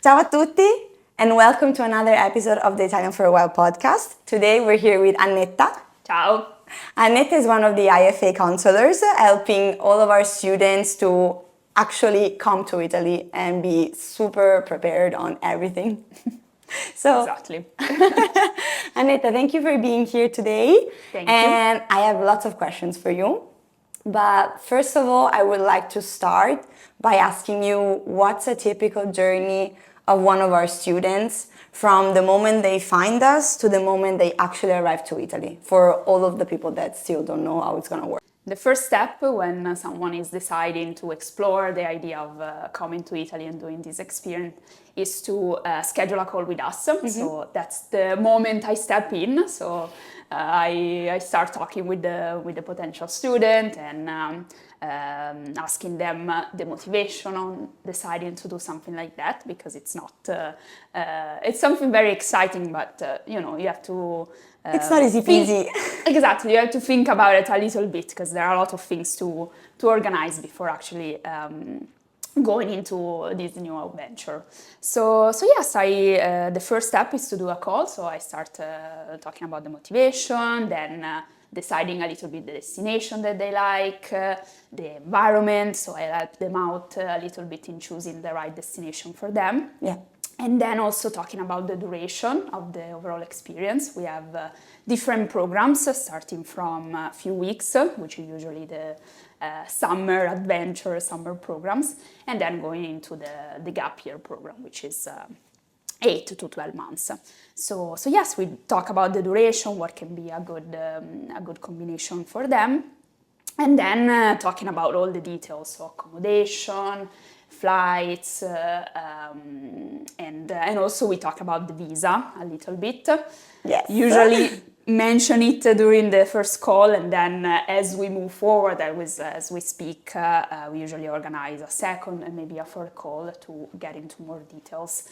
Ciao a tutti and welcome to another episode of the Italianforawhile podcast. Today we're here with Annetta. Ciao. Annetta is one of the IFA counselors, helping all of our students to actually come to Italy and be super prepared on everything. Exactly. Annetta, thank you for being here today. Thank you. And I have lots of questions for you. But first of all, I would like to start by asking you what's a typical journey of one of our students from the moment they find us to the moment they actually arrive to Italy, for all of the people that still don't know how it's going to work. The first step when someone is deciding to explore the idea of coming to Italy and doing this experience is to schedule a call with us. Mm-hmm. So that's the moment I step in. So I start talking with the potential student and asking them the motivation on deciding to do something like that, because it's not it's something very exciting, but you have to it's not easy peasy. Exactly, you have to think about it a little bit, because there are a lot of things to organize before actually going into this new adventure. So yes, the first step is to do a call. So I start talking about the motivation, then deciding a little bit the destination that they like, the environment. So I help them out a little bit in choosing the right destination for them. Yeah. And then also talking about the duration of the overall experience. We have different programs starting from a few weeks, which is usually the summer adventure, summer programs, and then going into the gap year program, which is 8 to 12 months. So yes, we talk about the duration, what can be a good combination for them, and then talking about all the details, so accommodation, flights, and also we talk about the visa a little bit. Yes. Usually mention it during the first call, and then as we move forward, as we speak, we usually organize a second and maybe a third call to get into more details,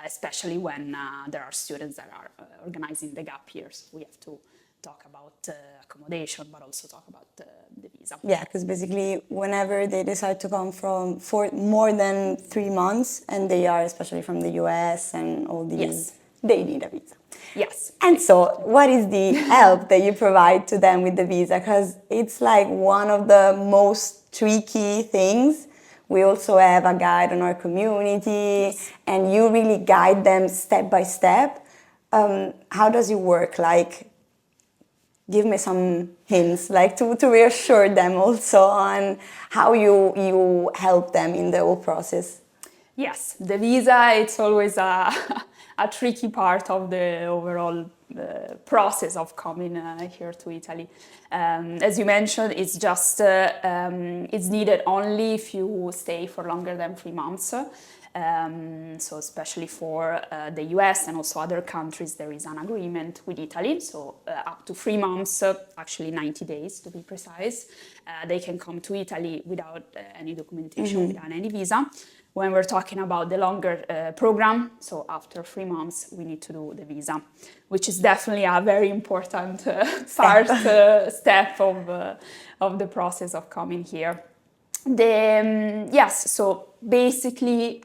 especially when there are students that are organizing the gap years. We have to talk about accommodation, but also talk about the visa. Yeah, because basically whenever they decide to come for more than 3 months, and they are especially from the US and all these, yes, they need a visa. Yes. And so what is the help that you provide to them with the visa? Because it's like one of the most tricky things. We also have a guide on our community, yes, and you really guide them step by step. How does it work? Like, give me some hints, like to reassure them also on how you help them in the whole process. Yes, the visa, it's always a tricky part of the overall process of coming here to Italy. As you mentioned, it's just it's needed only if you stay for longer than 3 months. So especially for the US and also other countries, there is an agreement with Italy. So up to 3 months, actually 90 days to be precise, they can come to Italy without any documentation, mm-hmm, without any visa. When we're talking about the longer program, so after 3 months, we need to do the visa, which is definitely a very important step of the process of coming here. Yes, so basically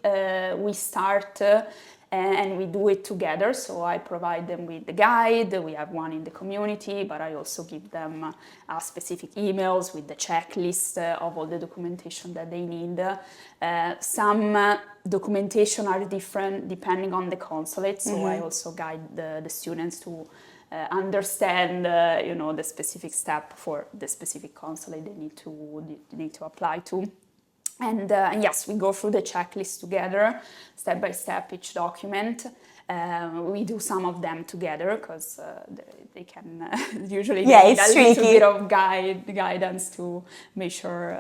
we start and we do it together. So I provide them with the guide. We have one in the community, but I also give them specific emails with the checklist of all the documentation that they need. Some documentation are different depending on the consulate. So, mm-hmm, I also guide the students to understand, the specific step for the specific consulate they need to apply to. And yes, we go through the checklist together, step by step, each document. We do some of them together because they can usually need a little bit of guidance to make sure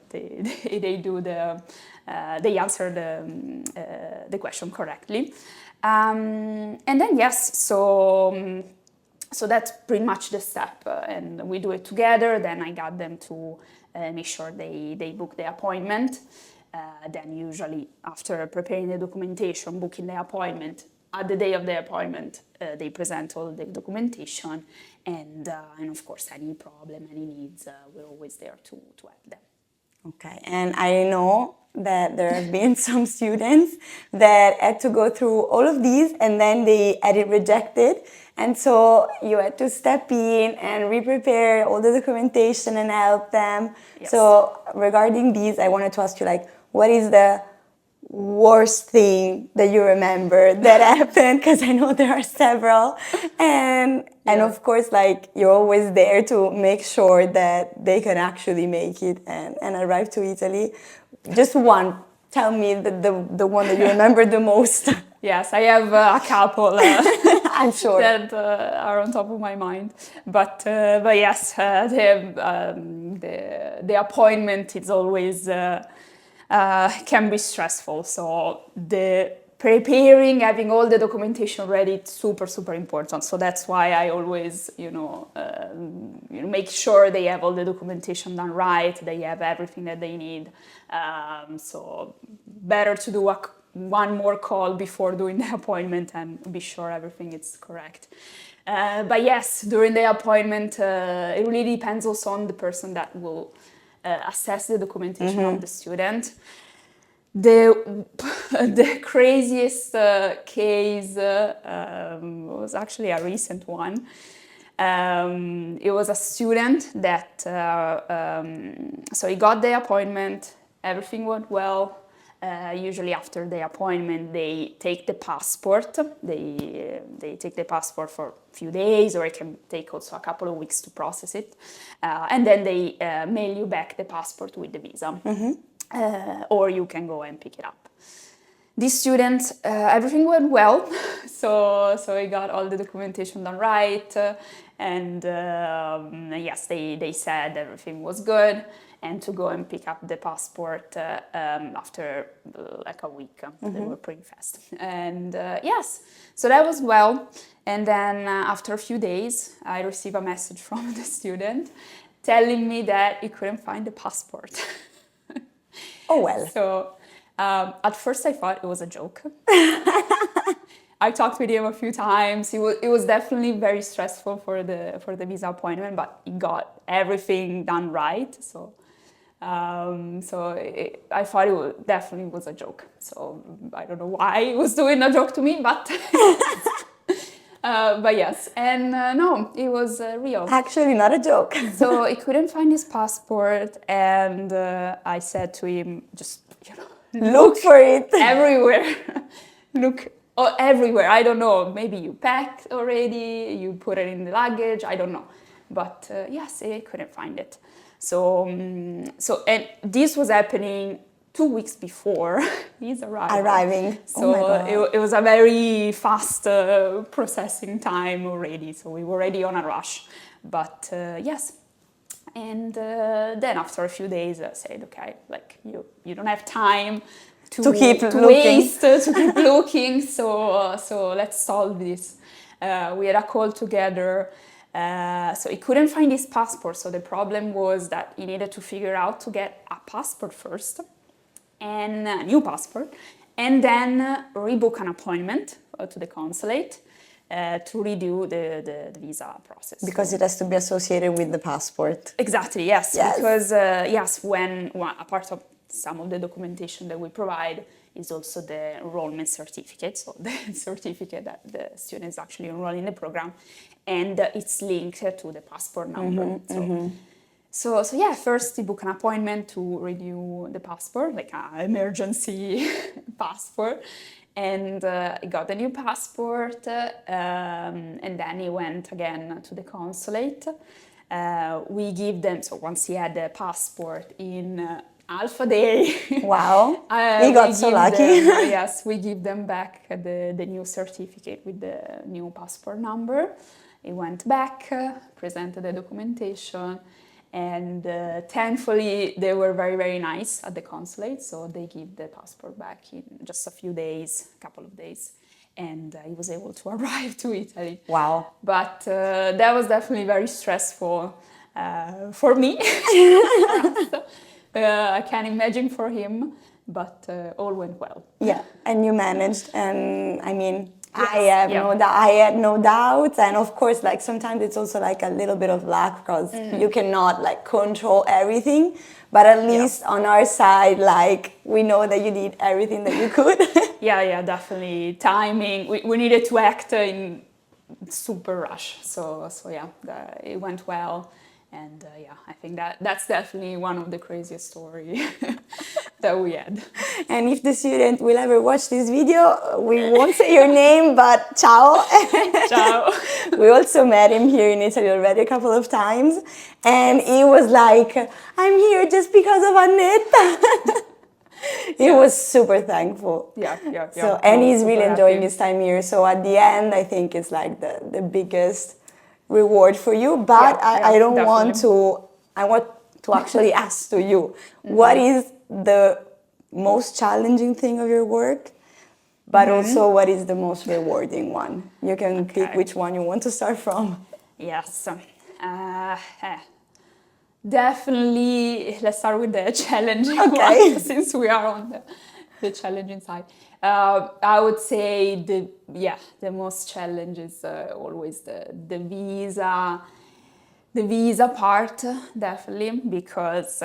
they do they answer the question correctly. And then yes, so that's pretty much the step, and we do it together. Then I got them to make sure they book the appointment. Then usually after preparing the documentation, booking the appointment, at the day of the appointment, they present all the documentation, and of course any problem, any needs, we're always there to help them. Okay, and I know that there have been some students that had to go through all of these and then they had it rejected. And so you had to step in and re-prepare all the documentation and help them. Yes. So regarding these, I wanted to ask you, like, what is the worst thing that you remember that happened? Because I know there are several. And of course, like, you're always there to make sure that they can actually make it and arrive to Italy. Just one. Tell me the one that you remember the most. Yes, I have a couple. I'm sure that are on top of my mind. But yes, the appointment is always can be stressful. So the preparing, having all the documentation ready, it's super important. So that's why I always, make sure they have all the documentation done right, they have everything that they need. So better to do one more call before doing the appointment and be sure everything is correct. But yes, during the appointment, it really depends also on the person that will assess the documentation of the student. The craziest case was actually a recent one. It was a student that, so he got the appointment, everything went well. Usually after the appointment, they take the passport. They take the passport for a few days, or it can take also a couple of weeks to process it. And then they mail you back the passport with the visa. Or you can go and pick it up. This student, everything went well, so he got all the documentation done right, and yes, they said everything was good, and to go and pick up the passport after like a week. They were pretty fast, and yes, so that was well. And then after a few days, I received a message from the student telling me that he couldn't find the passport. Oh well. So at first I thought it was a joke. I talked with him a few times. It was definitely very stressful for the visa appointment, but he got everything done right. So I thought it definitely was a joke. So I don't know why he was doing a joke to me, but but yes, and no, it was real. Actually, not a joke. So he couldn't find his passport, and I said to him, just look for it everywhere. Look everywhere. I don't know. Maybe you packed already. You put it in the luggage. I don't know. But yes, he couldn't find it. So and this was happening 2 weeks before he's arriving. So oh my God. It was a very fast processing time already. So we were already on a rush. But yes. And then after a few days, I said, okay, like you don't have time to waste, to keep looking. So let's solve this. We had a call together. So he couldn't find his passport. So the problem was that he needed to figure out to get a passport first, and a new passport, and then rebook an appointment to the consulate to redo the visa process. Because it has to be associated with the passport. Exactly, yes. Because yes, when a part of some of the documentation that we provide is also the enrollment certificate, so the certificate that the student is actually enrolled in the program, and it's linked to the passport number. So yeah, first he booked an appointment to renew the passport, like an emergency passport, and he got the new passport, and then he went again to the consulate. We give them, so once he had the passport in half a day. Wow, he got so lucky. Yes, we give them back the new certificate with the new passport number. He went back, presented the documentation, and thankfully they were very, very nice at the consulate, so they give the passport back in just a few days, a couple of days, and he was able to arrive to Italy. Wow. But that was definitely very stressful for me. I can't imagine for him, but all went well. Yeah, and you managed, and I mean, yes, I had no doubts, and of course, like sometimes it's also like a little bit of luck because you cannot like control everything, but at least on our side, like, we know that you did everything that you could. Yeah, definitely. Timing, we needed to act in super rush. So yeah, it went well. And yeah, I think that's definitely one of the craziest stories that we had. And if the student will ever watch this video, we won't say your name, but ciao. Ciao. We also met him here in Italy already a couple of times. And he was like, I'm here just because of Annetta. He was super thankful. Yeah. So, and No, he's super really enjoying happy. his time here. So at the end, I think it's like the biggest reward for you. But I don't want definitely. I want to actually ask to you, what is the most challenging thing of your work? But also, what is the most rewarding one? You can pick which one you want to start from. Yes. Definitely, let's start with the challenging one, since we are on the challenging side. I would say the most challenge is always the visa part, definitely, because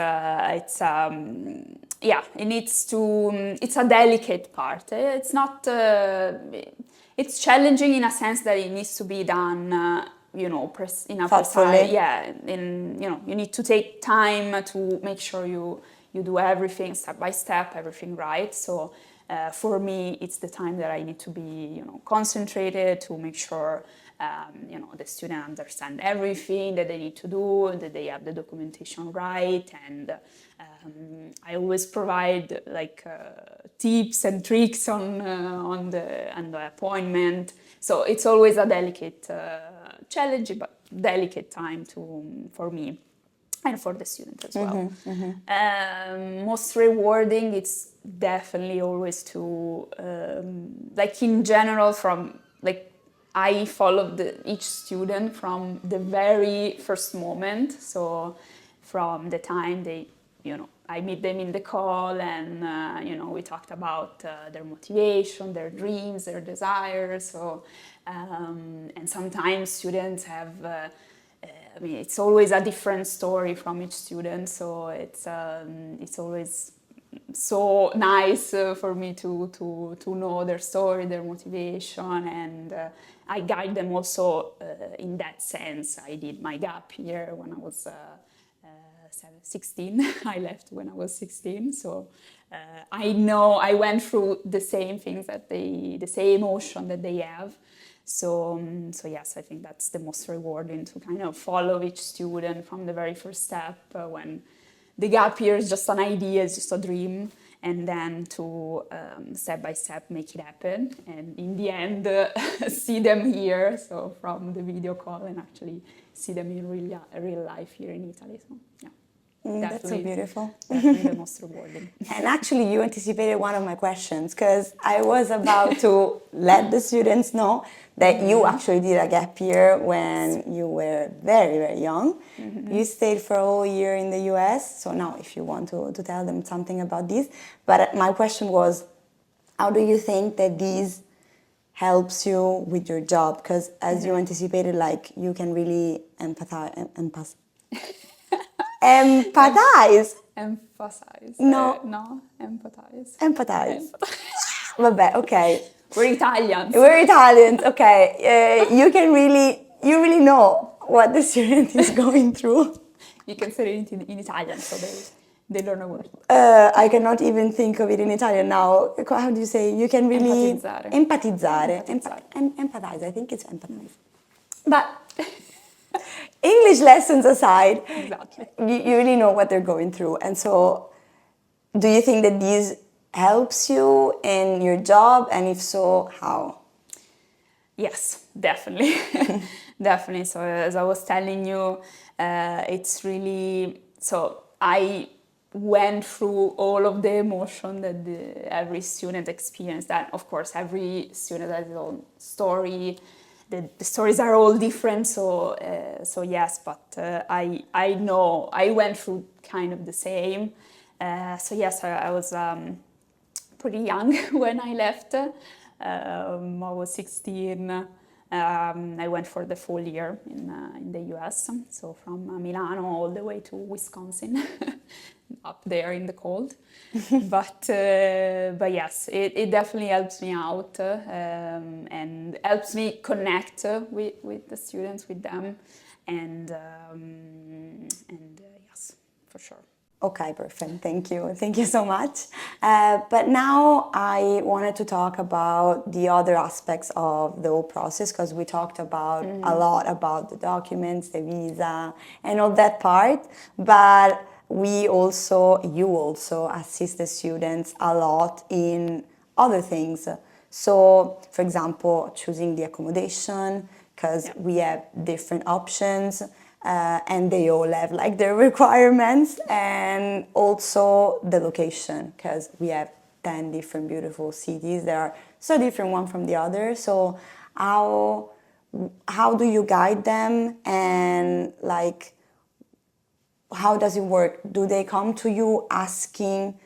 it needs to, it's a delicate part. It's not, it's challenging in a sense that it needs to be done, in a precise, you need to take time to make sure you do everything step by step, everything right. So for me, it's the time that I need to be, concentrated to make sure the student understand everything that they need to do, that they have the documentation right, and I always provide tips and tricks on the appointment. So it's always a delicate, challenging but delicate time for me and for the student as well. Most rewarding, it's definitely always to in general I follow each student from the very first moment. So from the time I meet them in the call and, we talked about their motivation, their dreams, their desires. So, and sometimes students have, it's always a different story from each student. So it's always so nice for me to know their story, their motivation, and I guide them also in that sense. I did my gap year when I was 16. I left when I was 16, so I know I went through the same things the same emotion that they have. So yes, I think that's the most rewarding, to kind of follow each student from the very first step when the gap year is just an idea, it's just a dream, and then to step by step make it happen, and in the end see them here, so from the video call, and actually see them in real life here in Italy. So yeah. That's so beautiful. Definitely the most rewarding. And actually, you anticipated one of my questions, because I was about to let the students know that you actually did a gap year when you were very, very young. You stayed for a whole year in the US. So now, if you want to tell them something about this. But my question was, how do you think that this helps you with your job? Because as you anticipated, you can really empathize. Empathize. Emphasize. No. No, empathize. Empathize. Vabbè, okay. We're Italians. We're Italians, okay. You really know what the student is going through. You can say it in Italian, so they learn a word. I cannot even think of it in Italian now. How do you say? You can really empatizzare. Empathize. I think it's empathize. But English lessons aside, exactly. You really know what they're going through. And so, do you think that this helps you in your job? And if so, how? Yes, definitely. Definitely. So, as I was telling you, it's really, so I went through all of the emotion that every student experienced. And of course, every student has his own story. The stories are all different, so yes, but I know I went through kind of the same. So yes, I was pretty young when I left. I was 16. I went for the full year in the US, so from Milano all the way to Wisconsin. up there in the cold. But yes, it definitely helps me out and helps me connect with the students, with them, and yes, for sure. Okay, perfect. Thank you. Thank you so much. But now I wanted to talk about the other aspects of the whole process, because we talked about a lot about the documents, the visa, and all that part. But you also assist the students a lot in other things. So, for example, choosing the accommodation, because we have different options. And they all have like their requirements, and also the location, because we have 10 different beautiful cities that are so different one from the other. So how do you guide them, and like how does it work? Do they come to you asking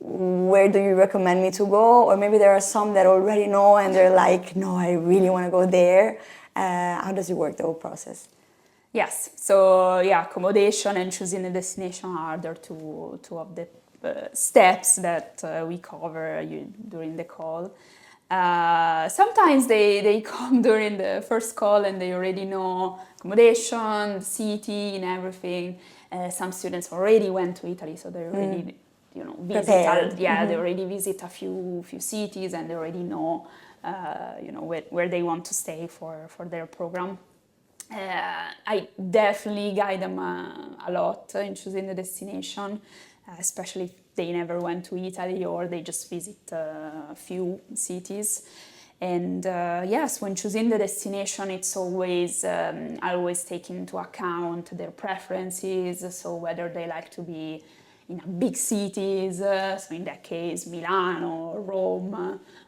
where do you recommend me to go, or maybe there are some that already know and they're like, no, I really want to go there? How does it work, the whole process? Yes, so yeah, accommodation and choosing a destination are the two of the steps that we cover during the call. Sometimes they come during the first call and they already know accommodation, city, and everything. Some students already went to Italy, so they already they already visit a few cities, and they already know where they want to stay for their program. I definitely guide them a lot in choosing the destination, especially if they never went to Italy or they just visit a few cities. And yes, when choosing the destination, it's always I always take into account their preferences. So whether they like to be in big cities, so in that case, Milano,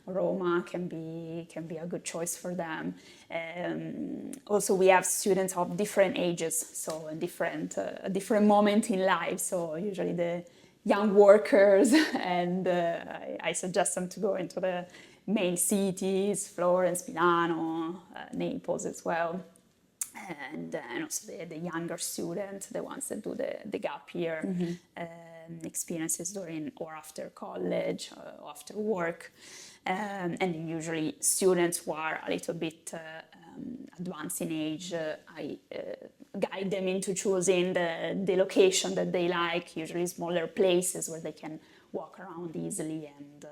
Roma can be a good choice for them. Also, we have students of different ages, so a different moment in life. So usually the young workers, and I suggest them to go into the main cities, Florence, Milano, Naples as well. And also the younger students, the ones that do the gap year experiences during or after college or after work. And usually students who are a little bit advanced in age, I guide them into choosing the location that they like, usually smaller places where they can walk around easily and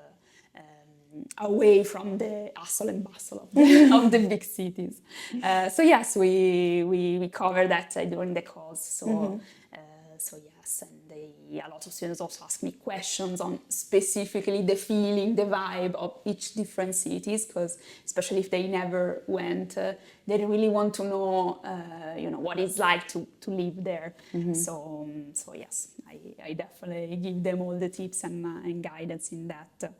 away from the hustle and bustle of the big cities. So yes, we cover that during the calls. So so yes, and a lot of students also ask me questions on specifically the feeling, the vibe of each different cities, because especially if they never went, they really want to know, what it's like to live there. So yes, I definitely give them all the tips and guidance in that.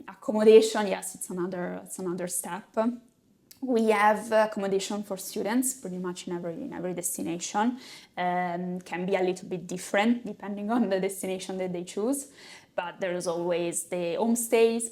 Accommodation, yes, it's another step. We have accommodation for students pretty much in every destination. Can be a little bit different depending on the destination that they choose, but there's always the homestays,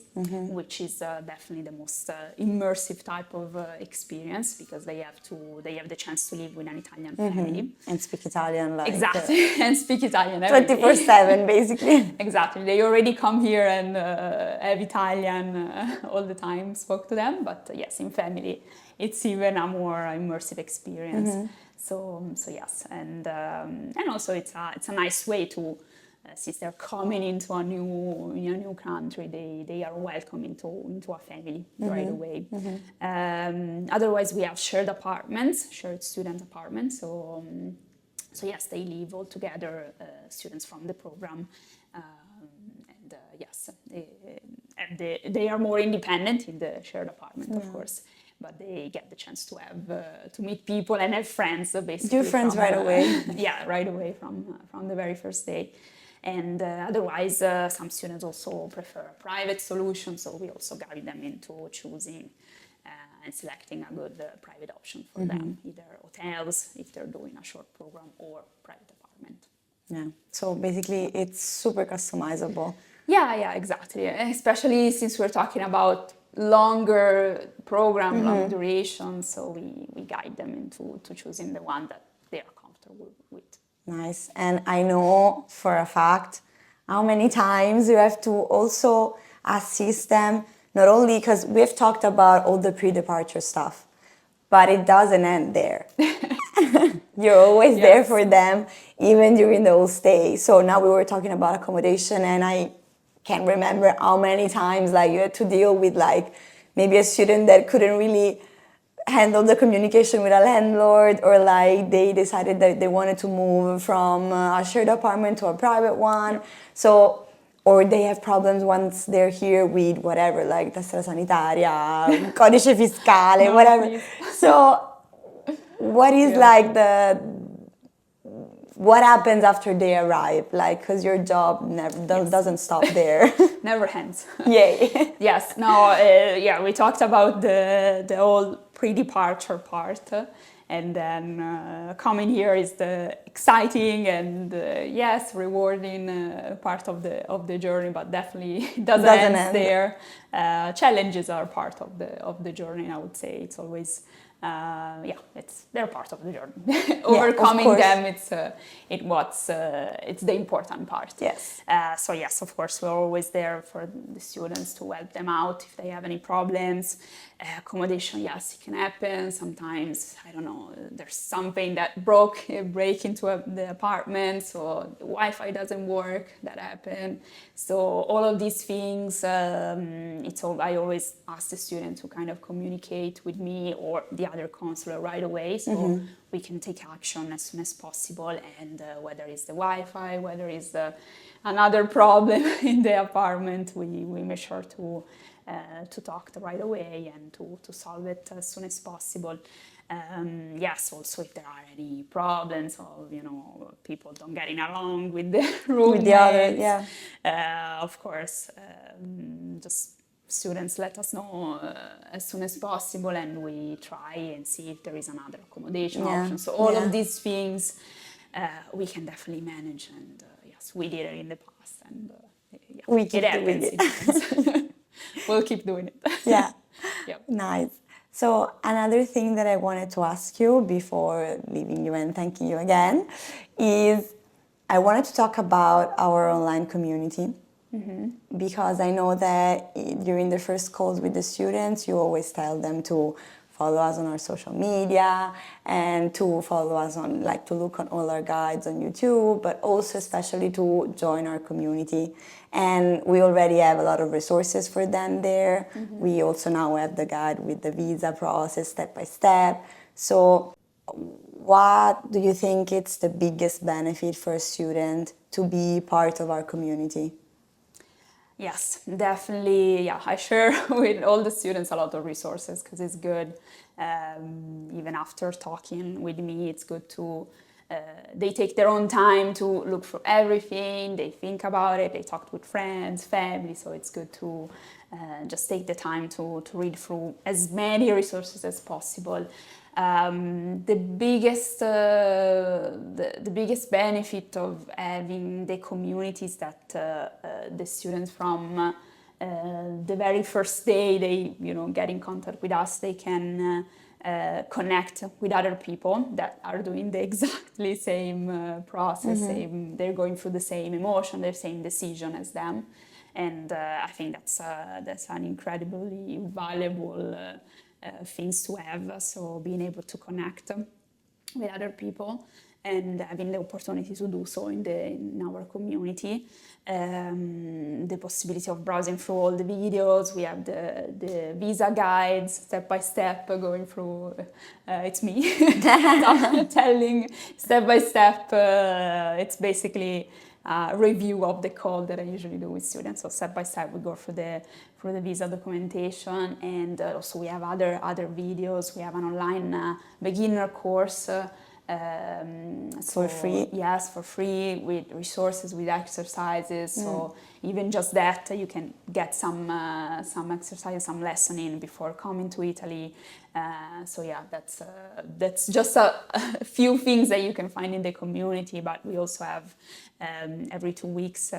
which is definitely the most immersive type of experience, because they have the chance to live with an Italian family and speak Italian, like exactly, and speak Italian 24/7 basically. Exactly, they already come here and have Italian all the time, spoke to them, but yes, in family it's even a more immersive experience. So yes, and also it's a nice way to, since they're coming into a new country, they are welcome into a family right away. Otherwise, we have shared student apartments. So yes, they live all together, students from the program, and yes, they are more independent in the shared apartment, of course. But they get the chance to have to meet people and have friends, basically. Do friends right away. Yeah, right away from the very first day. And otherwise, some students also prefer a private solution, so we also guide them into choosing and selecting a good private option for them, either hotels if they're doing a short program, or private apartment. Yeah. So basically, it's super customizable. Yeah, exactly. Especially since we're talking about longer program, long duration, so we guide them into choosing the one that they are comfortable with. Nice. And I know for a fact how many times you have to also assist them, not only because we've talked about all the pre-departure stuff, but it doesn't end there. You're always there Yes. for them, even during the whole stay. So now we were talking about accommodation, and I can't remember how many times like you had to deal with like maybe a student that couldn't really handle the communication with a landlord, or like they decided that they wanted to move from a shared apartment to a private one. So, or they have problems once they're here with whatever, like tessera sanitaria, codice fiscale, No, whatever. please. So, what is Yeah. like what happens after they arrive? Like, because your job never doesn't stop there. Never ends. Yay. Yes, no, yeah, we talked about the whole pre-departure part, and then coming here is the exciting and yes, rewarding part of the journey, but definitely it doesn't end there. Challenges are part of the journey. I would say it's always. They're part of the journey. Overcoming them, it's the important part. Yes. So yes, of course, we're always there for the students to help them out if they have any problems. Accommodation, yes, it can happen. Sometimes, I don't know, there's something that break into the apartment, so the Wi-Fi doesn't work. That happened. So all of these things, I always ask the student to kind of communicate with me or the other counsellor right away, so we can take action as soon as possible. And whether it's the Wi-Fi, whether it's another problem in the apartment, we make sure to talk right away and to solve it as soon as possible. Yes, also if there are any problems or people don't getting along with the roommates, with the other, of course, just students let us know as soon as possible, and we try and see if there is another accommodation option. So all of these things we can definitely manage, and yes, we did it in the past, and we keep it happens. doing it. We'll keep doing it. Yeah. Yep. Nice. So another thing that I wanted to ask you before leaving you and thanking you again is I wanted to talk about our online community. Because I know that during the first calls with the students, you always tell them to follow us on our social media and to follow us on, like, to look on all our guides on YouTube, but also especially to join our community. And we already have a lot of resources for them there. We also now have the guide with the visa process step by step. So what do you think it's the biggest benefit for a student to be part of our community? Yes, definitely. Yeah, I share with all the students a lot of resources because it's good. Even after talking with me, it's good to they take their own time to look for everything. They think about it. They talk with friends, family. So it's good to just take the time to read through as many resources as possible. The biggest benefit of having the community is that the students from the very first day they get in contact with us, they can connect with other people that are doing the exactly same process. They're going through the same emotion, the same decision as them, and I think that's an incredibly valuable things to have. So being able to connect with other people and having the opportunity to do so in our community, the possibility of browsing through all the videos. We have the visa guides step by step going through. It's me telling step by step. It's basically a review of the call that I usually do with students. So step by step we go through the visa documentation, and also we have other videos. We have an online beginner course for free. Yes, for free, with resources, with exercises. So even just that, you can get some exercise, some lessoning before coming to Italy. So yeah, that's just a few things that you can find in the community. But we also have every 2 weeks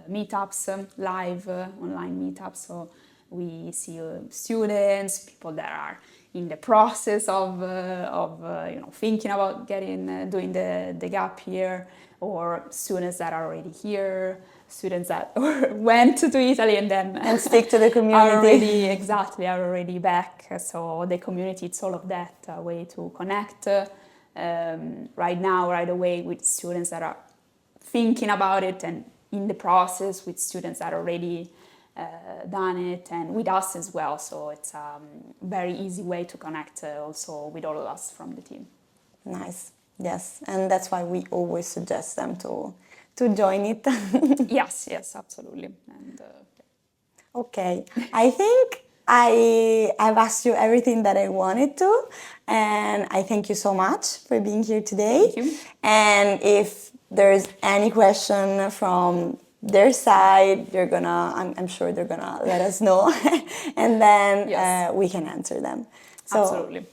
meetups, live online meetups. So we see students, people that are in the process of thinking about doing the gap year, or students that are already here, students that went to Italy and then and stick to the community. are already back. So the community, it's all of that, a way to connect right now, right away, with students that are thinking about it, and in the process with students that already done it, and with us as well. So it's a very easy way to connect also with all of us from the team. Nice. Yes, and that's why we always suggest them to join it. Yes, absolutely. And okay, I think I've asked you everything that I wanted to, and I thank you so much for being here today. Thank you. And if there's any question from their side, I'm sure they're gonna let us know, and then Yes. We can answer them. So, absolutely.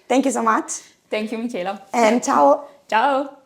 thank you so much. Thank you, Michela. And ciao. Ciao.